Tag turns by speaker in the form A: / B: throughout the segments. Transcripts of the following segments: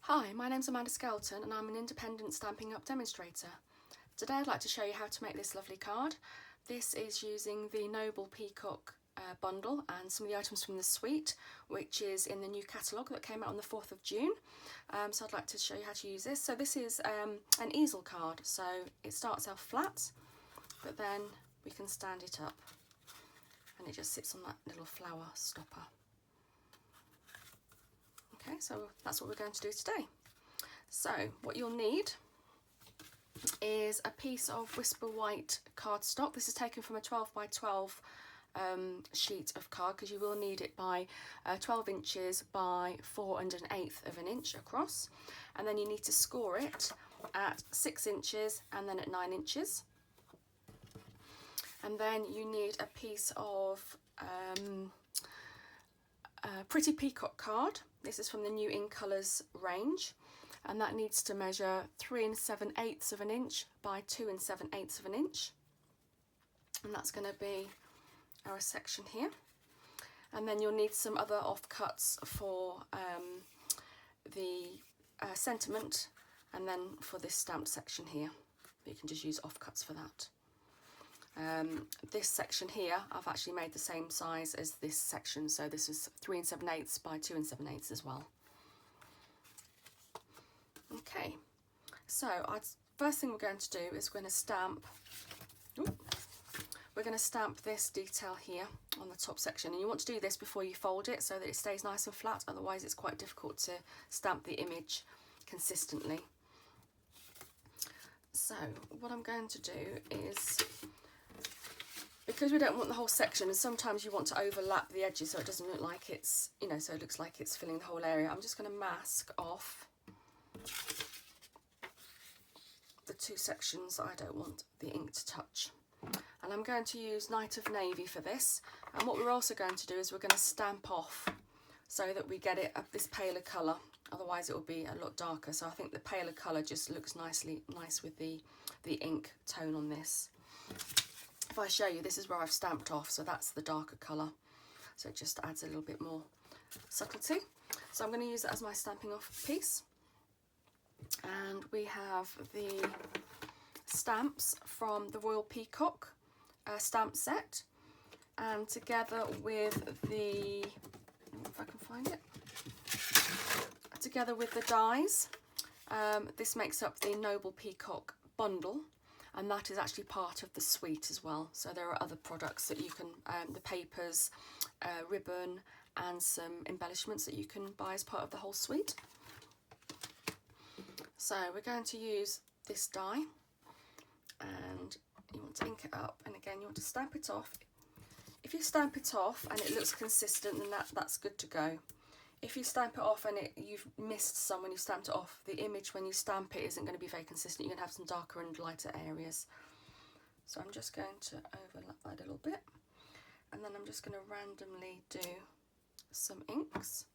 A: Hi, my name's Amanda Skelton and I'm an independent Stampin' Up demonstrator. Today I'd like to show you how to make this lovely card. This is using the Noble Peacock bundle and some of the items from the suite, which is in the new catalogue that came out on the 4th of June. So I'd like to show you how to use this. So this is an easel card, so it starts off flat, but then we can stand it up and it just sits on that little flower stopper. Okay, so that's what we're going to do today. So what you'll need is a piece of Whisper White cardstock. This is taken from a 12 by 12 sheet of card, because you will need it by 12 inches by 4 1/8 of an inch across, and then you need to score it at 6 inches and then at 9 inches. And then you need a piece of Pretty Peacock card. This is from the new In Colours range, and that needs to measure 3 7/8 of an inch by 2 7/8 of an inch, and that's going to be our section here. And then you'll need some other offcuts for the sentiment, and then for this stamped section here you can just use offcuts for that. This section here I've actually made the same size as this section, so this is 3 7/8 by 2 7/8 as well. Okay, so first thing we're going to do is we're going to stamp this detail here on the top section, and you want to do this before you fold it so that it stays nice and flat, otherwise it's quite difficult to stamp the image consistently. So what I'm going to do is, because we don't want the whole section, and sometimes you want to overlap the edges so it doesn't look like it's, so it looks like it's filling the whole area, I'm just going to mask off the two sections that I don't want the ink to touch. And I'm going to use Night of Navy for this, and what we're also going to do is we're going to stamp off so that we get it this paler colour, otherwise it will be a lot darker. So I think the paler colour just looks nice with the ink tone on this. If I show you, this is where I've stamped off, so that's the darker colour, so it just adds a little bit more subtlety. So I'm going to use it as my stamping off piece. And we have the stamps from the Royal Peacock stamp set, and together with the, if I can find it, together with the dies, this makes up the Noble Peacock bundle, and that is actually part of the suite as well. So there are other products that you can, the papers, ribbon, and some embellishments that you can buy as part of the whole suite. So we're going to use this die, and you want to ink it up, and again you want to stamp it off. If you stamp it off and it looks consistent, then that's good to go. If you stamp it off and you've missed some when you stamped it off, the image when you stamp it isn't going to be very consistent. You're going to have some darker and lighter areas. So I'm just going to overlap that a little bit, and then I'm just going to randomly do some inks.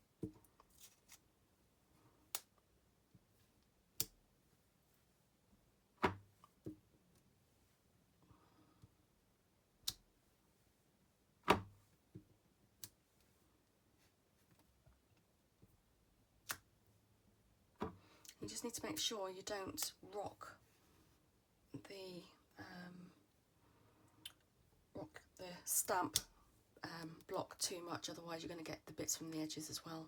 A: You just need to make sure you don't rock the stamp block too much, otherwise you're going to get the bits from the edges as well.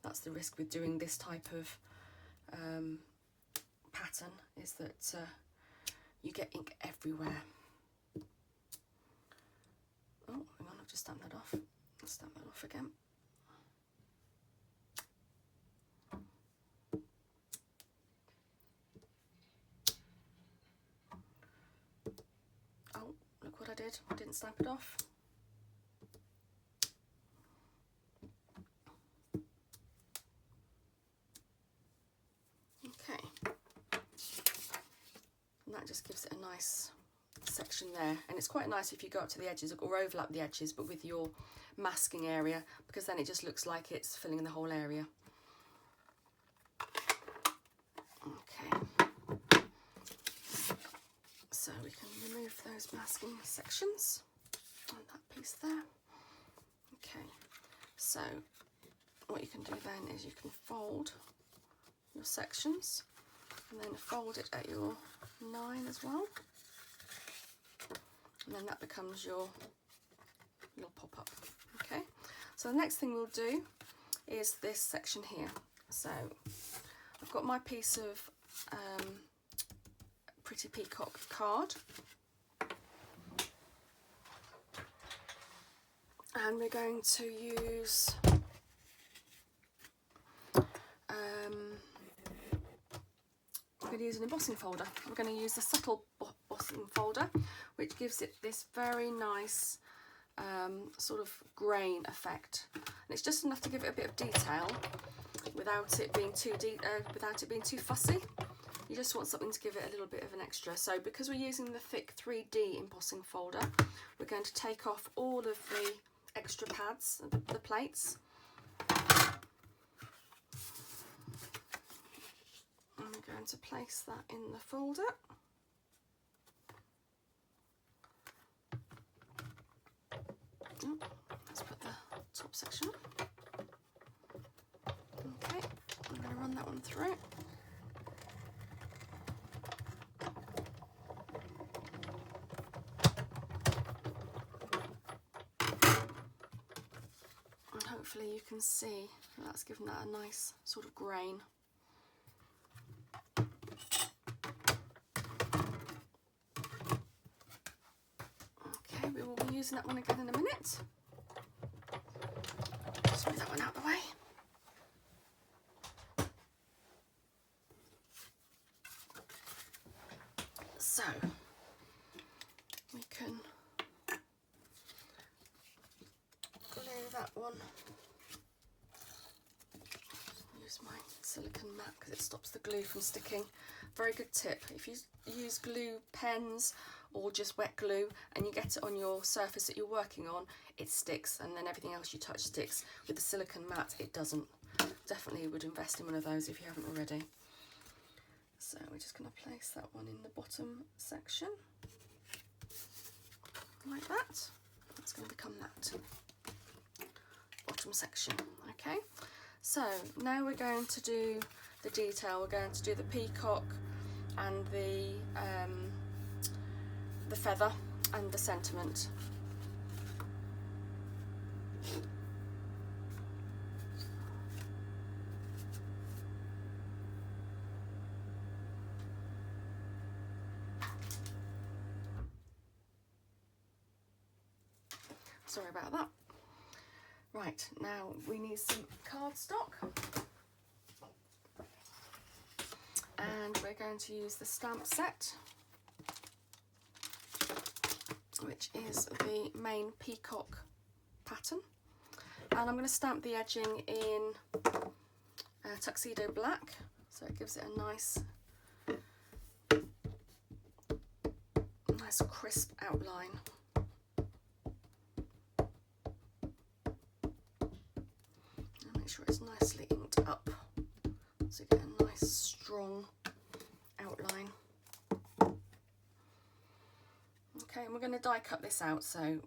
A: That's the risk with doing this type of pattern, is that you get ink everywhere. Oh, hang on, I've just stamped that off. I'll stamp that off again. Oh, look what I did. I didn't stamp it off. Okay. And that just gives it a nice section there. And it's quite nice if you go up to the edges or overlap the edges, but with your masking area, because then it just looks like it's filling the whole area. Okay. So we can remove those masking sections on that piece there. Okay, so what you can do then is you can fold your sections, and then fold it at your 9 as well, and then that becomes your little pop-up. Okay, so the next thing we'll do is this section here. So I've got my piece of pretty peacock card, and we're going to use an embossing folder. We're going to use the subtle embossing folder, which gives it this very nice sort of grain effect, and it's just enough to give it a bit of detail without it being too fussy. You just want something to give it a little bit of an extra. So because we're using the thick 3D embossing folder, we're going to take off all of the extra pads, the plates, and we're going to place that in the folder. Let's put the top section on. Okay, I'm going to run that one through. And hopefully you can see that's given that a nice sort of grain. Okay, we will be using that one again in a minute. Just move that one out of the way. So we can glue that one. Use my silicone mat because it stops the glue from sticking. Very good tip. If you use glue pens or just wet glue and you get it on your surface that you're working on, it sticks, and then everything else you touch sticks. With the silicone mat, it doesn't. Definitely would invest in one of those if you haven't already. So we're just going to place that one in the bottom section, like that. That's going to become that bottom section. Okay, so now we're going to do the detail. We're going to do the peacock and the feather and the sentiment. Sorry about that. Right, now we need some cardstock, and we're going to use the stamp set, which is the main peacock pattern, and I'm going to stamp the edging in tuxedo black, so it gives it a nice crisp outline. Make sure it's nicely inked up so you get a nice strong outline. Okay, and we're going to die cut this out, so you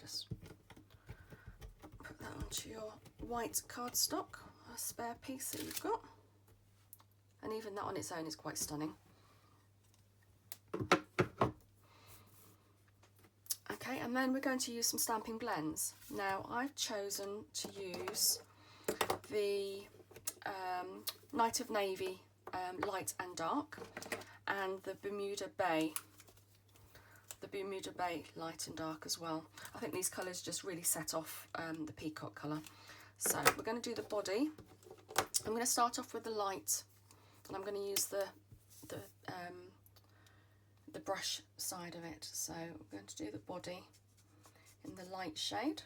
A: just put that onto your white cardstock, a spare piece that you've got, and even that on its own is quite stunning. Okay, and then we're going to use some stamping blends. Now I've chosen to use the Night of Navy light and dark, and the Burmuda Bay light and dark as well. I think these colours just really set off the peacock colour. So we're going to do the body. I'm going to start off with the light, and I'm going to use the brush side of it. So we're going to do the body in the light shade.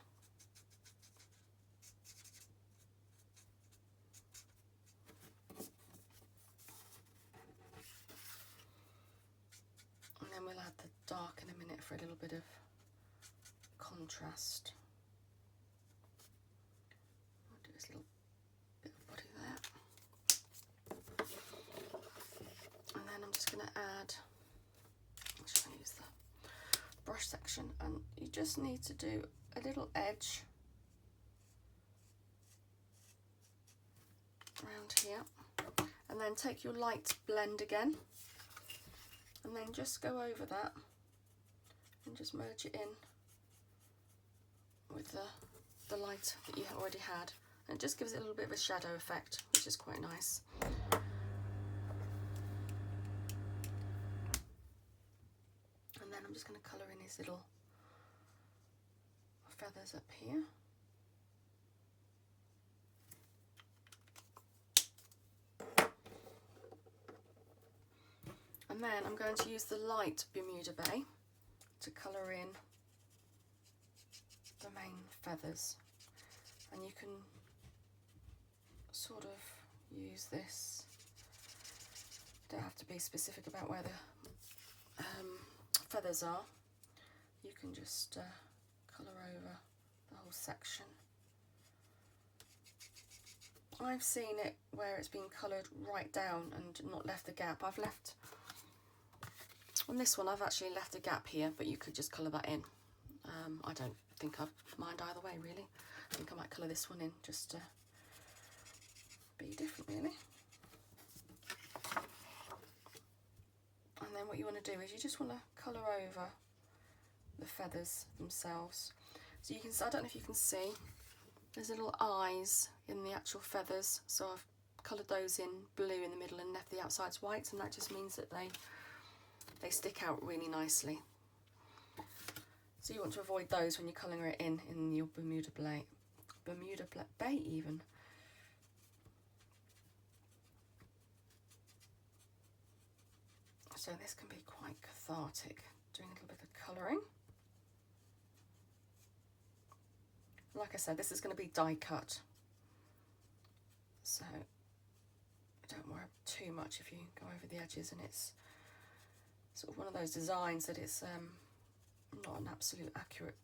A: And then we'll add the dark in a minute for a little bit of contrast. I'll do this little bit of body there. And then I'm just going to add, actually I use the brush section, and you just need to do a little edge around here, And then take your light blend again, and then just go over that and just merge it in with the light that you already had. And it just gives it a little bit of a shadow effect, which is quite nice. And then I'm just going to colour in his little feathers up here. And then I'm going to use the light Bermuda Bay to colour in the main feathers. And you can sort of use this, don't have to be specific about where the feathers are, you can just colour over the whole section. I've seen it where it's been coloured right down and not left the gap. I've left, on this one I've actually left a gap here, but you could just colour that in. I don't think I'd mind either way really. I think I might colour this one in just to be different really. And then what you want to do is you just want to colour over the feathers themselves. So you can, I don't know if you can see, there's little eyes in the actual feathers, so I've coloured those in blue in the middle and left the outsides white, and that just means that they stick out really nicely. So you want to avoid those when you're colouring it in your Bermuda Bay even. So this can be quite cathartic, doing a little bit of colouring. Like I said, this is going to be die cut, so don't worry too much if you go over the edges, and it's sort of one of those designs that it's not an absolute accurate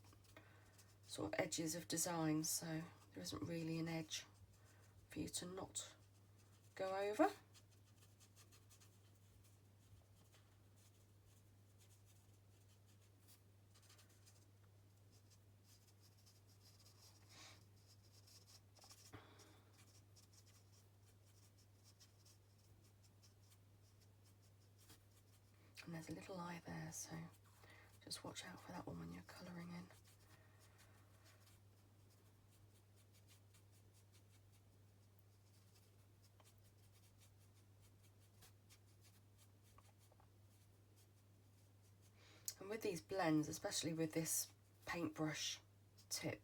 A: sort of edges of design, so there isn't really an edge for you to not go over. And there's a little eye there, so just watch out for that one when you're colouring in. And with these blends, especially with this paintbrush tip,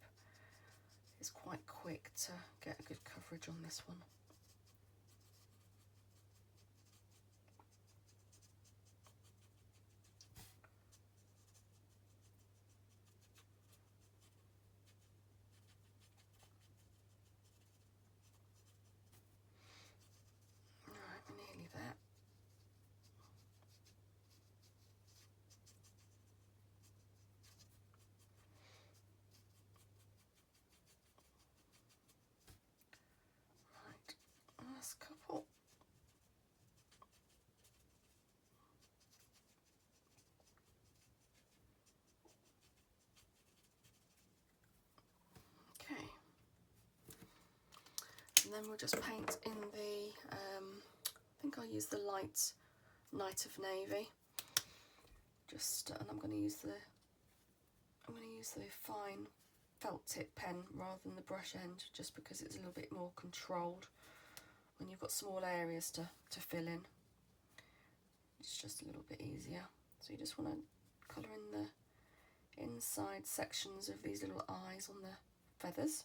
A: it's quite quick to get a good coverage on this one. Right, we're nearly there. Last couple. Okay. And then we'll just paint in the, I think I'll use the light Night of Navy. Just, and I'm going to use the fine felt tip pen rather than the brush end, just because it's a little bit more controlled when you've got small areas to fill in. It's just a little bit easier. So you just want to colour in the inside sections of these little eyes on the feathers.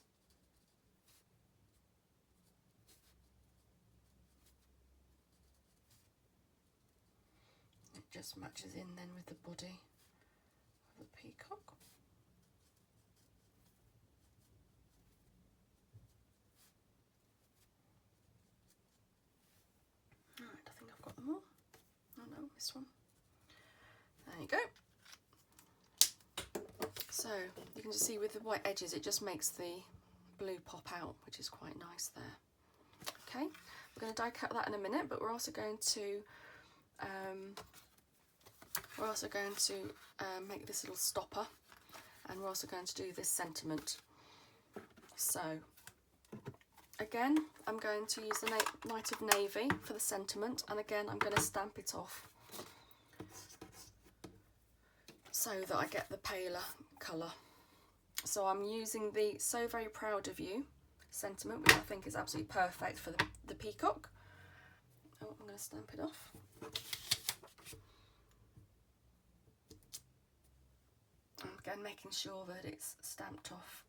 A: It just matches in then with the body of the peacock. Alright, I think I've got them all. Oh no, this one. There you go. So you can just see with the white edges, it just makes the blue pop out, which is quite nice there. Okay, we're going to die cut that in a minute, but we're also going to make this little stopper, and we're also going to do this sentiment. So again, I'm going to use the Night of Navy for the sentiment, and again I'm going to stamp it off so that I get the paler colour. So I'm using the So Very Proud of You sentiment, which I think is absolutely perfect for the peacock. Oh, I'm going to stamp it off. And again, making sure that it's stamped off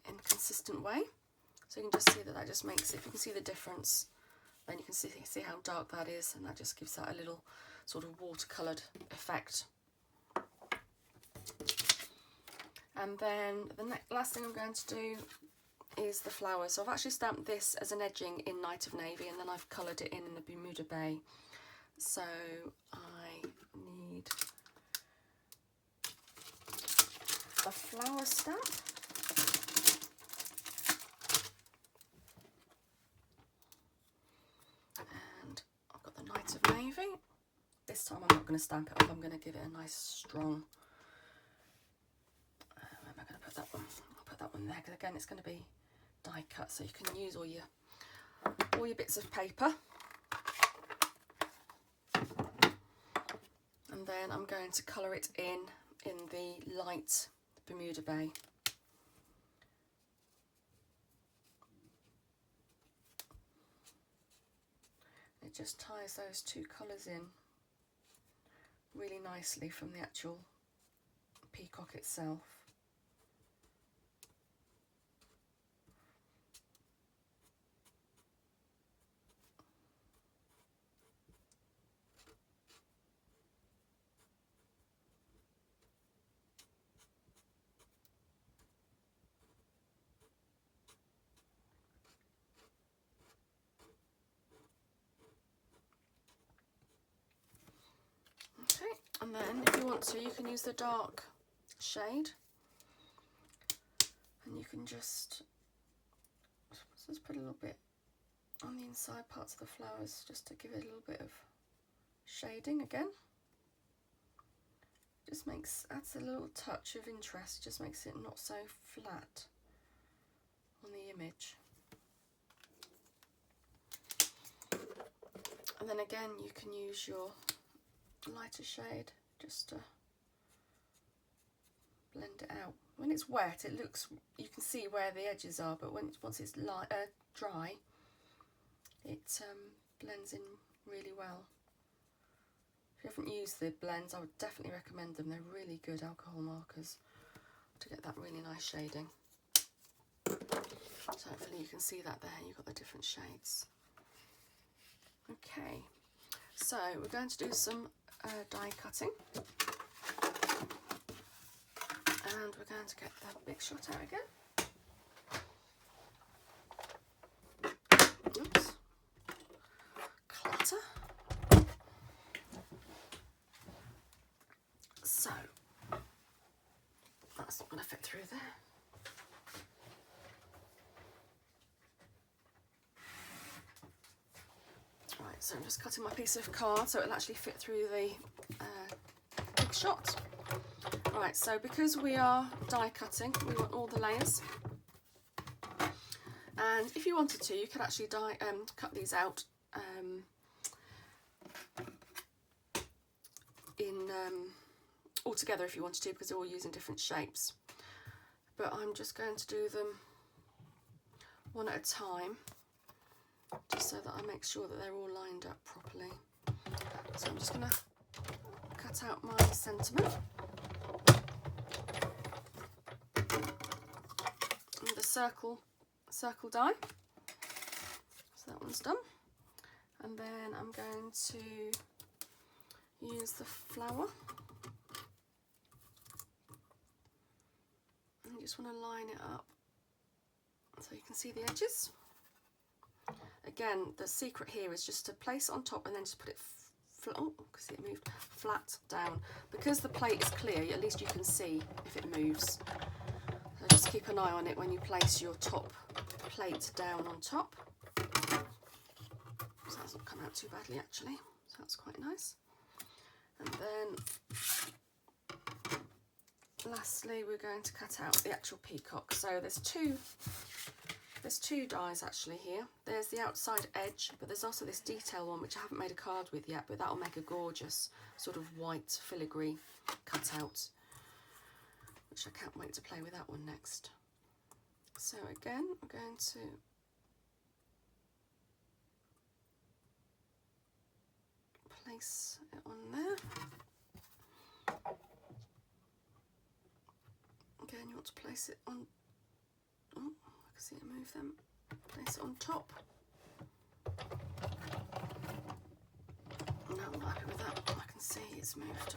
A: in a consistent way. So you can just see that that just makes it, if you can see the difference, then you can see how dark that is, and that just gives that a little sort of watercoloured effect. And then the last thing I'm going to do is the flowers. So I've actually stamped this as an edging in Night of Navy, and then I've coloured it in the Burmuda Bay. So I need a flower stamp. And I've got the Night of Navy. This time I'm not going to stamp it off, I'm going to give it a nice strong... where am I going to put that one? I'll put that one there, because again it's going to be die cut, so you can use all your bits of paper. And then I'm going to colour it in the light Burmuda Bay. It just ties those two colours in really nicely from the actual peacock itself. And then if you want to, you can use the dark shade, and you can just put a little bit on the inside parts of the flowers just to give it a little bit of shading again. Just adds a little touch of interest, just makes it not so flat on the image. And then again you can use your lighter shade just to blend it out. When it's wet, it looks, you can see where the edges are, but once it's dry, it blends in really well. If you haven't used the blends, I would definitely recommend them. They're really good alcohol markers to get that really nice shading. So hopefully you can see that there, you've got the different shades. Okay, so we're going to do some die cutting, and we're going to get the big shot out again. Oops, clutter. So that's not going to fit through there. Right, so I'm just cutting my piece of card so it'll actually fit through the big shot. Right, so because we are die cutting, we want all the layers. And if you wanted to, you could actually cut these out all together if you wanted to, because they're all using different shapes. But I'm just going to do them one at a time, just so that I make sure that they're all lined up properly. So I'm just going to cut out my sentiment with a circle die. So that one's done. And then I'm going to use the flower. And you just want to line it up so you can see the edges. Again, the secret here is just to place it on top and then just put it it moved flat down. Because the plate is clear, at least you can see if it moves. So just keep an eye on it when you place your top plate down on top. So that's not come out too badly actually, so that's quite nice. And then lastly we're going to cut out the actual peacock. So there's two There's two dies actually here. There's the outside edge, but there's also this detail one which I haven't made a card with yet, but that'll make a gorgeous sort of white filigree cutout, which I can't wait to play with that one next. So again, I'm going to place it on there. Again, you want to place it on, oh, I can see it move them. Place it on top. No, I'm happy with that. I can see it's moved.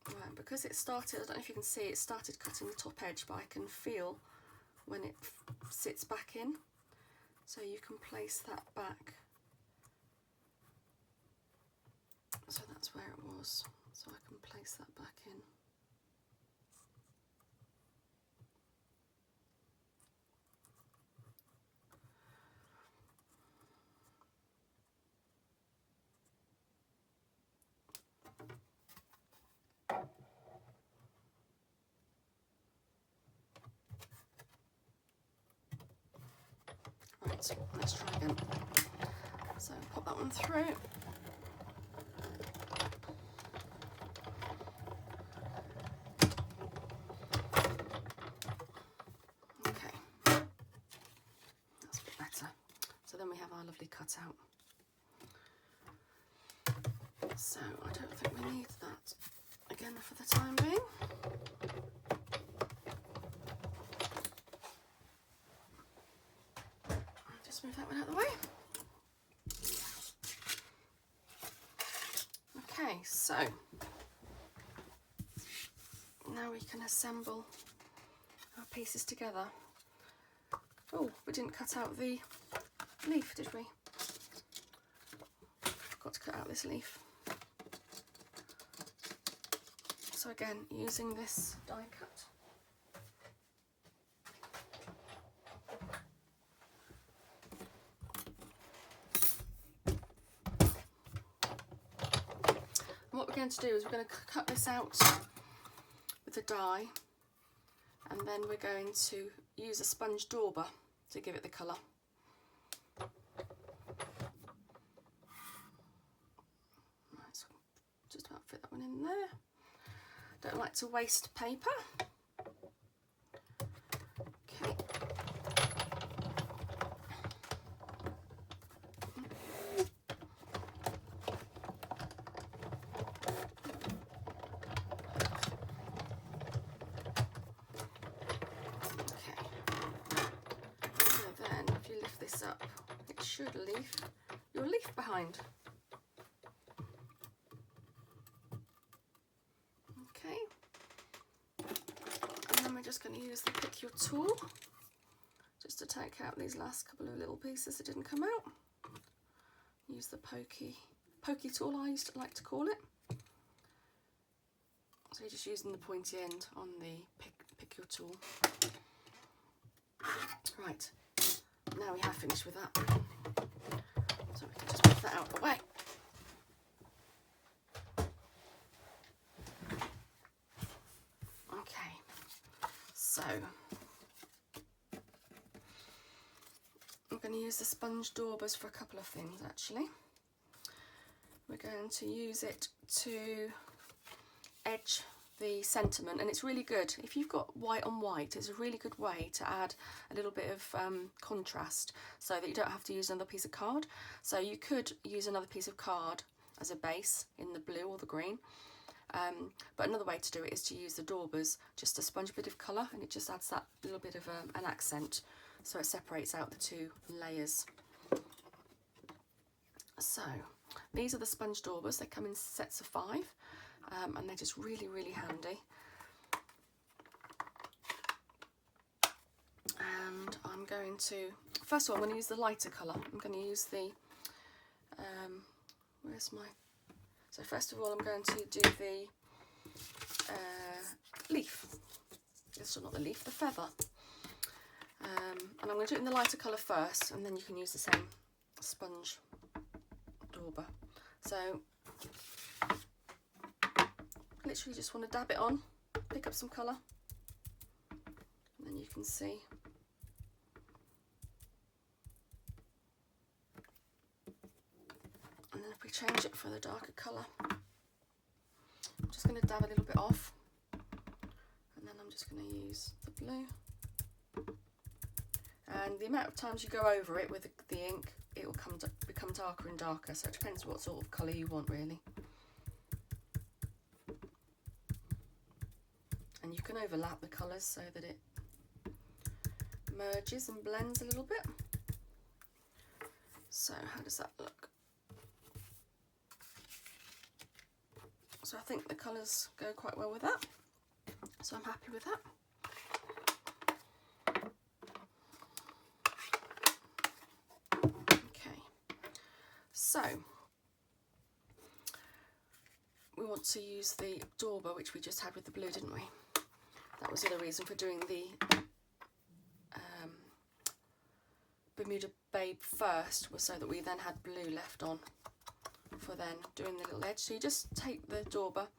A: Right, because it started, I don't know if you can see, it started cutting the top edge, but I can feel when it sits back in. So you can place that back. So that's where it was. So I can place that back in. Right, let's try again. So pop that one through. Okay, that's a bit better. So then we have our lovely cutout. So I don't think we need that again for the time being. Just move that one out of the way. Okay, so now we can assemble our pieces together. Oh, we didn't cut out the leaf, did we? Forgot to cut out this leaf. So again, using this die cut. And what we're going to do is we're going to cut this out with a die, and then we're going to use a sponge dauber to give it the colour. Right, so just about fit that one in there. Don't like to waste paper. Okay. Up, it should leave your leaf behind. Okay, and then we're just going to use the pick your tool just to take out these last couple of little pieces that didn't come out. Use the pokey tool, I used to like to call it. So you're just using the pointy end on the pick your tool. Right. Now we have finished with that, so we can just move that out of the way. Okay, so I'm going to use the sponge daubers for a couple of things actually. We're going to use it to edge the sentiment, and it's really good if you've got white on white. It's a really good way to add a little bit of contrast so that you don't have to use another piece of card. So you could use another piece of card as a base in the blue or the green, but another way to do it is to use the daubers just to sponge a bit of colour, and it just adds that little bit of an accent, so it separates out the two layers. So these are the sponge daubers. They come in sets of 5. And they're just really, really handy. And I'm going to, first of all, I'm going to use the lighter colour. I'm going to use the, so first of all I'm going to do the leaf. This is not the leaf, the feather. And I'm going to do it in the lighter colour first, and then you can use the same sponge dauber. So literally just want to dab it on, pick up some colour, and then you can see. And then if we change it for the darker colour, I'm just going to dab a little bit off, and then I'm just going to use the blue. And the amount of times you go over it with the ink, it will become darker and darker, so it depends what sort of colour you want really. And you can overlap the colours so that it merges and blends a little bit. So how does that look? So I think the colours go quite well with that, so I'm happy with that. Okay, so we want to use the dauber which we just had with the blue, didn't we? That was the other reason for doing the Bermuda Babe first, was so that we then had blue left on for then doing the little edge. So you just take the dauber,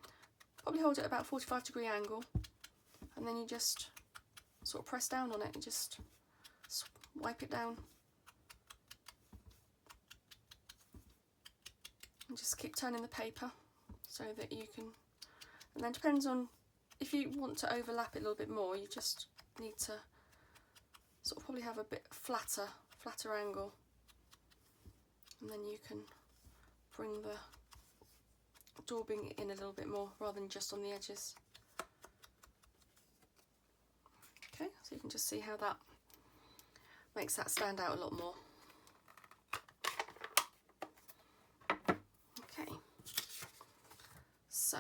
A: probably hold it at about 45-degree angle, and then you just sort of press down on it and just wipe it down. And just keep turning the paper so that you can, and then depends on, if you want to overlap it a little bit more, you just need to sort of probably have a bit flatter angle, and then you can bring the daubing in a little bit more rather than just on the edges. Okay, so you can just see how that makes that stand out a lot more. Okay, so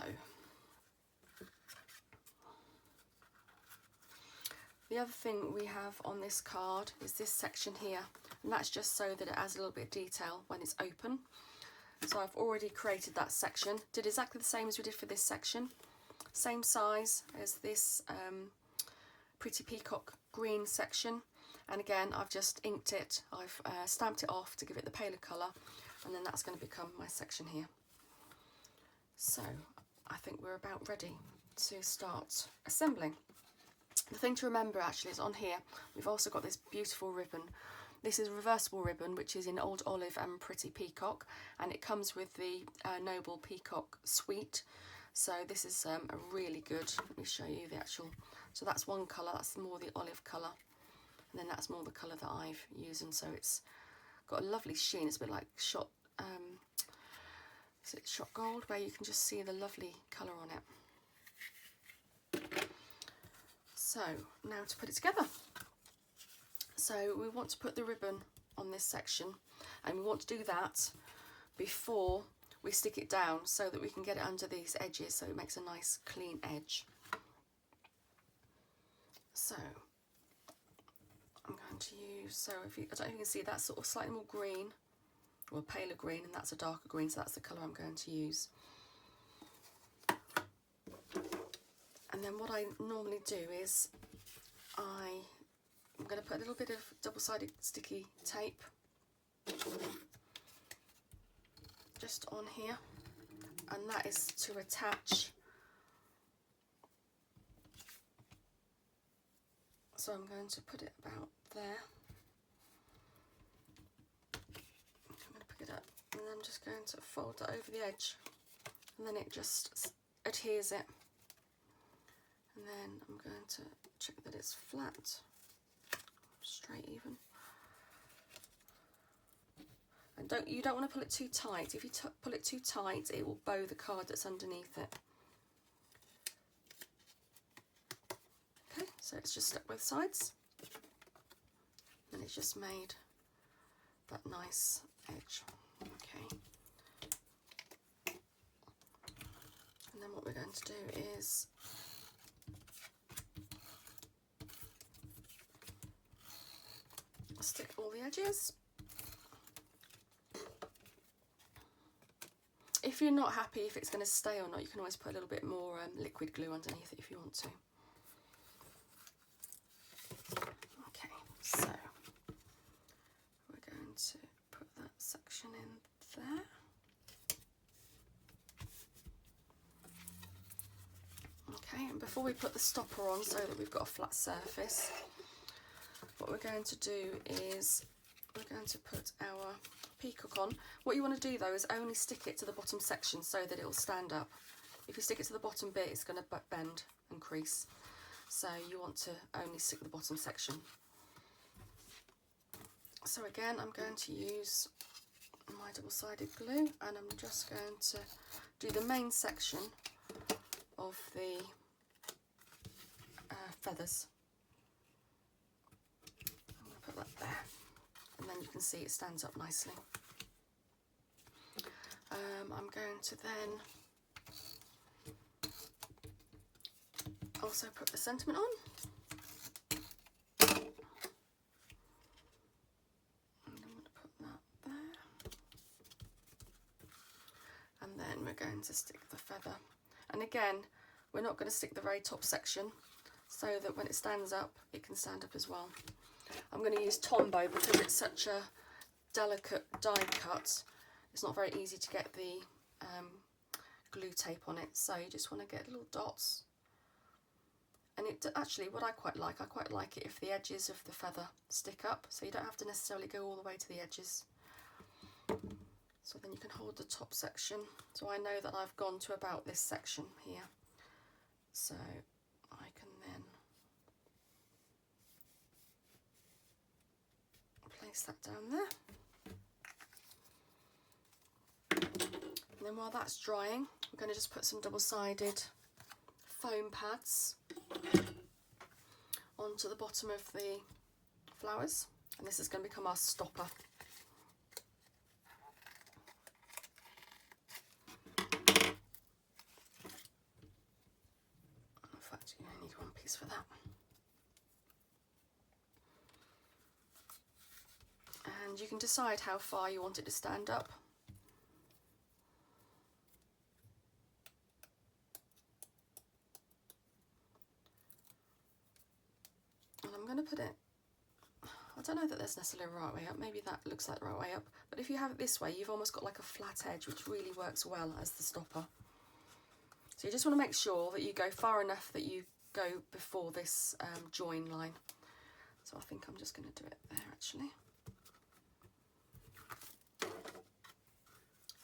A: the other thing we have on this card is this section here, and that's just so that it adds a little bit of detail when it's open. So I've already created that section, did exactly the same as we did for this section, same size as this Pretty Peacock green section, and again I've just inked it, I've stamped it off to give it the paler colour, and then that's going to become my section here. So I think we're about ready to start assembling. The thing to remember actually is on here we've also got this beautiful ribbon. This is a reversible ribbon which is in Old Olive and Pretty Peacock, and it comes with the Noble Peacock suite. So this is a really good, let me show you the actual, so that's one colour, that's more the olive colour, and then that's more the colour that I've used, and so it's got a lovely sheen. It's a bit like shot, is it shot gold, where you can just see the lovely colour on it. So now to put it together. So we want to put the ribbon on this section, and we want to do that before we stick it down so that we can get it under these edges, so it makes a nice clean edge. So I'm going to use, so if you, I don't know if you can see, that's sort of slightly more green, or paler green, and that's a darker green, so that's the colour I'm going to use. And then what I normally do is I'm going to put a little bit of double-sided sticky tape just on here, and that is to attach. So I'm going to put it about there. I'm going to pick it up, and then I'm just going to fold it over the edge, and then it just adheres it. And then I'm going to check that it's flat, straight even. And you don't want to pull it too tight. If you pull it too tight, it will bow the card that's underneath it. Okay, so it's just stuck both sides, and it's just made that nice edge. Okay. And then what we're going to do is stick all the edges. If you're not happy if it's going to stay or not, you can always put a little bit more liquid glue underneath it if you want to. Okay, so we're going to put that section in there. before we put the stopper on so that we've got a flat surface, what we're going to do is we're going to put our peacock on. What you want to do though is only stick it to the bottom section so that it will stand up. If you stick it to the bottom bit, it's going to bend and crease. So you want to only stick the bottom section. So again, I'm going to use my double-sided glue, and I'm just going to do the main section of the feathers. I'm going to put that there, and then you can see it stands up nicely. I'm going to then also put the sentiment on. And then we're going to stick the feather, and again we're not going to stick the very top section so that when it stands up it can stand up as well. I'm going to use Tombow because it's such a delicate die cut. It's not very easy to get the glue tape on it, so you just want to get little dots. And it actually, what I quite like it if the edges of the feather stick up, so you don't have to necessarily go all the way to the edges. So then you can hold the top section. So I know that I've gone to about this section here. So I can then place that down there. And then while that's drying, we're going to just put some double-sided foam pads onto the bottom of the flowers. And this is going to become our stopper. You only need one piece for that. And you can decide how far you want it to stand up. And I'm going to put it, I don't know that there's necessarily a right way up, maybe that looks like the right way up, but if you have it this way you've almost got like a flat edge, which really works well as the stopper. So you just want to make sure that you go far enough that you go before this join line. So I think I'm just going to do it there actually.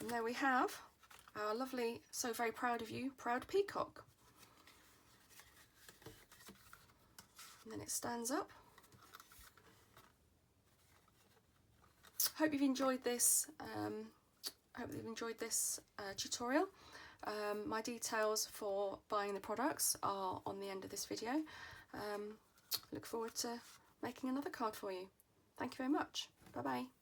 A: And there we have our lovely, so very proud of you, proud peacock. And then it stands up. Hope you've enjoyed this. Tutorial. My details for buying the products are on the end of this video. Look forward to making another card for you. Thank you very much. Bye bye.